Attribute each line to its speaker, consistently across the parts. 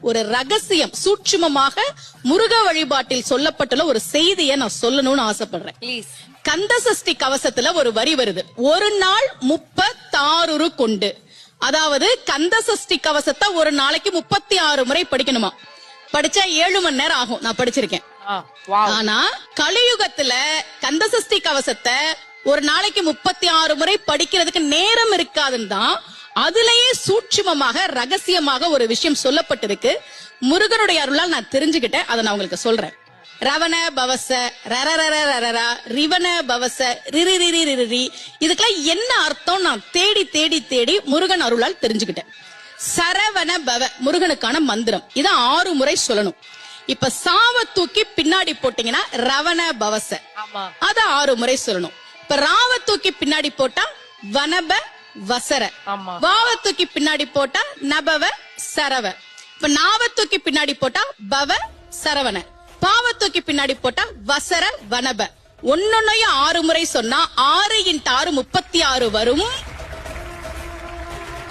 Speaker 1: ஒரு ரகசியம் சூட்சுமமாக முருக வழிபாட்டில் சொல்லப்பட்டுள்ள ஒரு செய்தியை நான் சொல்லணும்னு ஆசைப்படுறேன். கந்த சஷ்டி கவசத்துல ஒரு வரி வருது, ஒரு நாள் 36 கொண்டு. அதாவது கந்த சஷ்டி கவசத்தை ஒரு நாளைக்கு 36 முறை படிக்கணுமா. படிச்சா 7 மணி நேரம் ஆகும். நான் படிச்சிருக்கேன். ஆனா கலியுகத்துல கந்த சஷ்டி கவசத்தை ஒரு நாளைக்கு 36 முறை படிக்கிறதுக்கு நேரம் இருக்காதுன்னு தான் அதுலயே சூட்சுமமாக ரகசியமாக ஒரு விஷயம் சொல்லப்பட்டிருக்கு. முருகனுடைய அருளால் நான் தெரிஞ்சுக்கிட்டேன். அதை நான் உங்களுக்கு சொல்றேன். ரவண பவச ரரரரரரரா ரிவண பவச ரிரிரிரிரிரி, இதுக்கெல்லாம் என்ன அர்த்தம் நான் தேடி தேடி தேடி முருகன் அருளால் தெரிஞ்சுக்கிட்டேன். சரவண பவ முருகனுக்கான மந்திரம். இத 6 முறை சொல்லணும். இப்ப சாவ தூக்கி பின்னாடி போட்டீங்கன்னா ரவண பவச, அத 6 முறை சொல்லணும். இப்ப ராவ தூக்கி பின்னாடி போட்டா வனப வசர, வாவ தூக்கி பின்னாடி போட்டா நபவ சரவ, இப்ப நாவ தூக்கி பின்னாடி போட்டா பவ சரவண, பாவ தூக்கி பின்னாடி போட்டா வசர வனப. ஒன்னொன்னையும் 6 முறை சொன்னா 6 × 6 36 வரும்.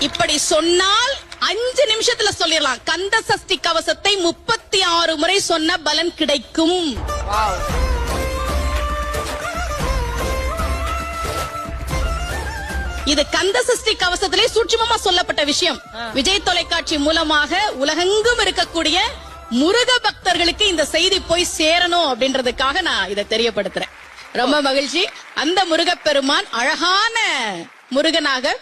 Speaker 1: இப்படி சொன்னால் 5 நிமிஷத்துல சொல்லிடலாம். கந்த சஷ்டி கவசத்தை 36 முறை சொன்ன பலன் கிடைக்கும். இது கந்த சஷ்டி கவசத்திலே சூட்சுமமா சொல்லப்பட்ட விஷயம். விஜய் தொலைக்காட்சி மூலமாக உலகெங்கும் இருக்கக்கூடிய முருக பக்தர்களுக்கு இந்த செய்தி போய் சேரணும் அப்படின்றதுக்காக நான் இதை தெரியப்படுத்துறேன். ரொம்ப மகிழ்ச்சி. அந்த முருகப்பெருமான் அழகான முருகனாக